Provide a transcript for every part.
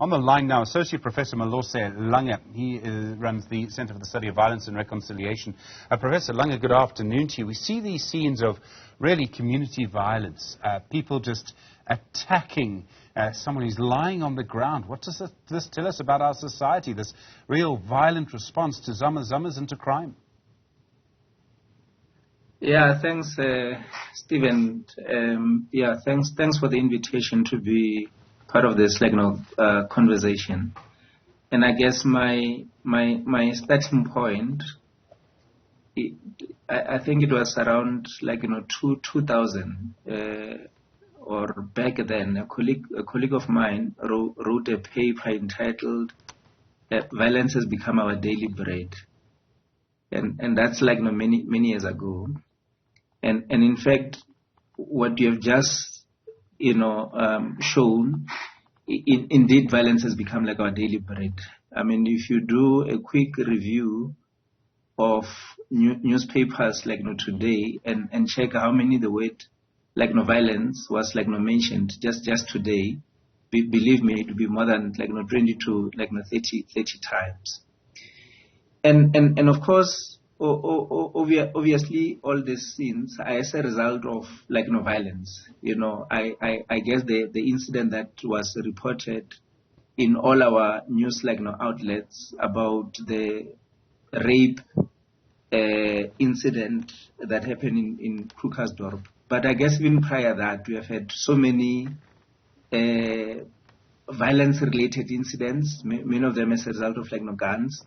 On the line now, Associate Professor Malose Langa. He runs the Center for the Study of Violence and Reconciliation. Professor Langa, good afternoon to you. We see these scenes of really community violence, people just attacking someone who's lying on the ground. What does this tell us about our society, this real violent response to zamas and to crime? Yeah, thanks, Stephen. Thanks for the invitation to be part of this conversation. And I guess my starting point, I think it was around 2000 or back then. A colleague of mine wrote a paper entitled "Violence Has Become Our Daily Bread," and that's many years ago. And in fact, what you have just shown, indeed, violence has become like our daily bread. I mean, if you do a quick review of newspapers today and check how many the word violence was mentioned just today, believe me, it will be more than 20 to 30 times. And of course, obviously, all these scenes are as a result of violence. I guess the incident that was reported in all our news outlets about the rape incident that happened in Krugersdorp. But I guess even prior to that, we have had so many violence-related incidents, many of them as a result of guns.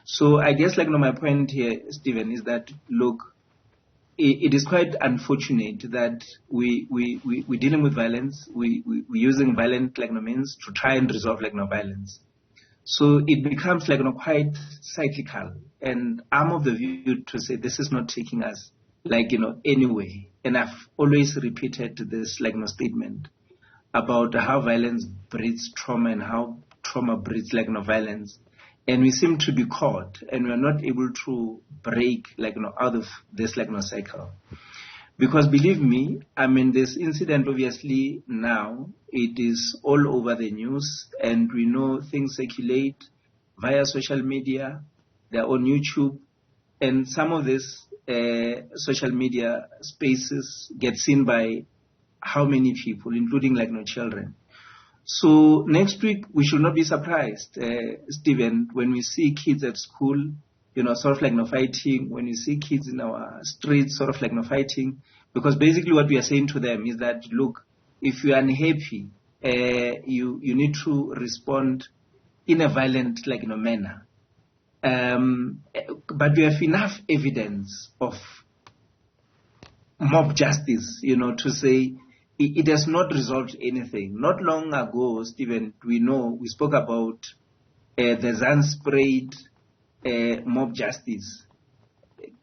So I guess my point here, Stephen, is that look, it is quite unfortunate that we're dealing with violence. We're using violent means to try and resolve violence. So it becomes quite cyclical. And I'm of the view to say this is not taking us anyway. And I've always repeated this statement about how violence breeds trauma and how trauma breeds violence. And we seem to be caught, and we are not able to break out of this cycle. Because believe me, I mean, this incident obviously now it is all over the news, and we know things circulate via social media. They're on YouTube, and some of these social media spaces get seen by how many people, including children. So next week, we should not be surprised, Stephen, when we see kids at school, fighting, when we see kids in our streets, fighting, because basically what we are saying to them is that, look, if you are unhappy, you need to respond in a violent, manner. But we have enough evidence of mob justice, to say, it has not resolved anything. Not long ago, Stephen, we spoke about the Zanspruit mob justice.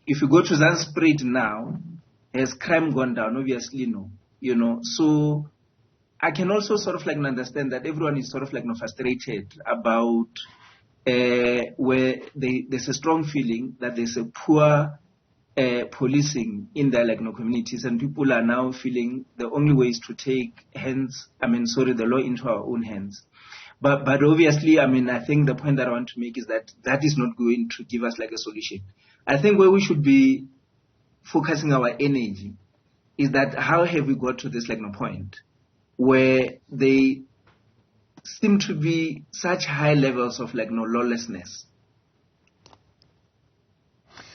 If you go to Zanspruit now, has crime gone down? Obviously, no. So I can also understand that everyone is frustrated about where there's a strong feeling that there's a poor policing in their communities, and people are now feeling the only way is to take the law into our own hands. But obviously, I think the point that I want to make is that is not going to give us a solution. I think where we should be focusing our energy is that how have we got to this point where they seem to be such high levels of lawlessness.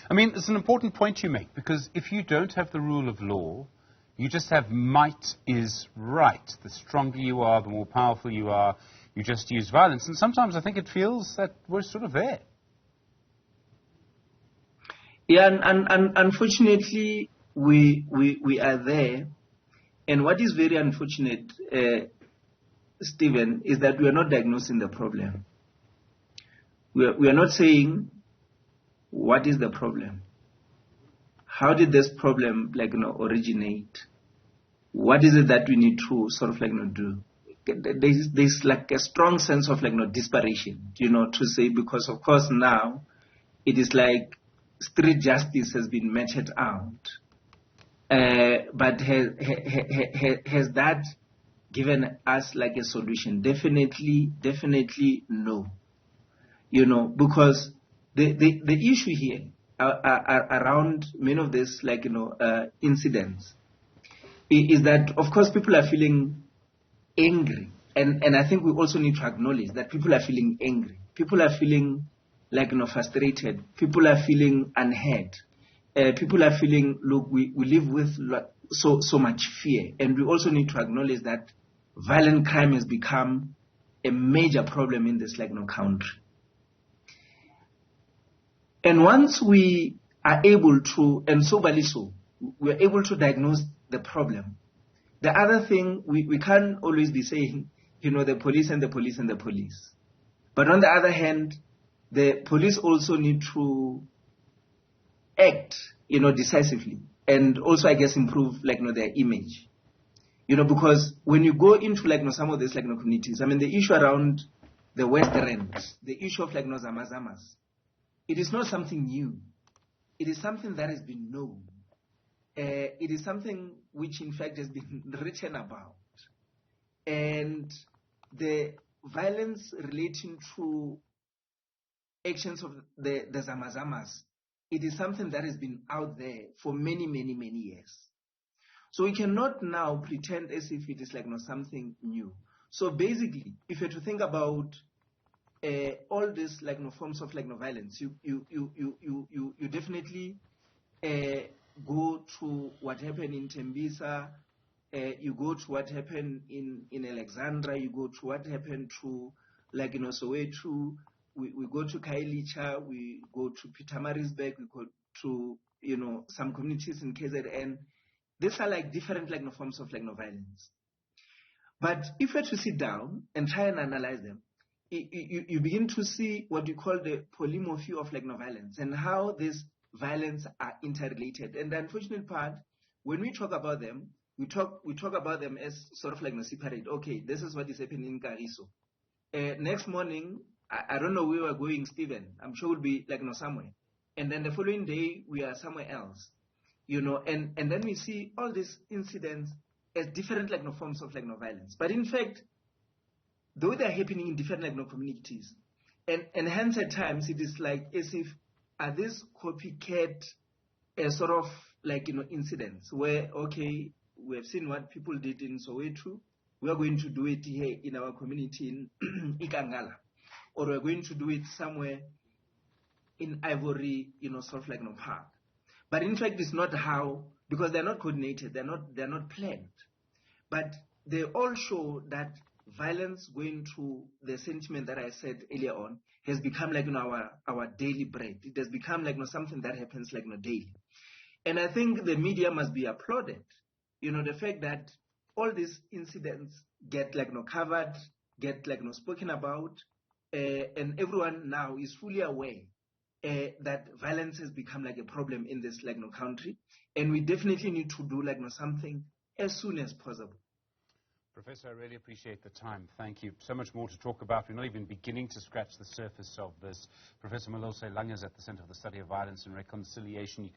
I mean, it's an important point you make, because if you don't have the rule of law, you just have might is right. The stronger you are, the more powerful you are, you just use violence. And sometimes I think it feels that we're sort of there. Yeah, and unfortunately, we are there. And what is very unfortunate, Stephen, is that we are not diagnosing the problem. We are not saying, what is the problem? How did this problem originate? What is it that we need to do? There's a strong sense of desperation, to say, because of course now it is street justice has been meted out. But has that given us like a solution. Definitely no. Because the issue here around many of these incidents is that, of course, people are feeling angry. And I think we also need to acknowledge that people are feeling angry. People are feeling frustrated. People are feeling unheard. People are feeling, look, we live with so much fear. And we also need to acknowledge that violent crime has become a major problem in this country. And once we are able to, and soberly so, we're able to diagnose the problem, the other thing, we can't always be saying, the police and the police and the police. But on the other hand, the police also need to act, decisively, and also, I guess, improve, their image. Because when you go into, some of these, communities, I mean, the issue around the West Rand, the issue of, zamazamas, it is not something new. It is something that has been known. It is something which, in fact, has been written about. And the violence relating to actions of the zamazamas, it is something that has been out there for many years. So we cannot now pretend as if it is something new. So basically, if you're to think about all these forms of violence, you definitely go to what happened in Tembisa, you go to what happened in Alexandra, you go to what happened to Soweto, we go to Kailicha, we go to Pietermaritzburg, we go to some communities in KZN. These are different forms of violence. But if you were to sit down and try and analyze them, you begin to see what you call the polymorphy of violence and how these violence are interrelated. And the unfortunate part, when we talk about them, we talk about them as sort of separate. Okay, this is what is happening in Kariso. Next morning, I don't know where we're going, Stephen. I'm sure we'll be somewhere. And then the following day, we are somewhere else. And then we see all these incidents as different forms of violence. But in fact, though they are happening in different communities, and hence at times it is as if are these copycat sort of incidents where, okay, we have seen what people did in Soweto, we are going to do it here in our community in Ikangala, or we're going to do it somewhere in Ivory, sort of park. But in fact, it's not how, because they're not coordinated, they're not planned. But they all show that violence going to the sentiment that I said earlier on has become our daily bread. It has become something that happens daily. And I think the media must be applauded. The fact that all these incidents get covered, get spoken about, and everyone now is fully aware that violence has become a problem in this country, and we definitely need to do something as soon as possible. Professor, I really appreciate the time. Thank you. So much more to talk about. We're not even beginning to scratch the surface of this. Professor Malose Langa is at the Center for the Study of Violence and Reconciliation.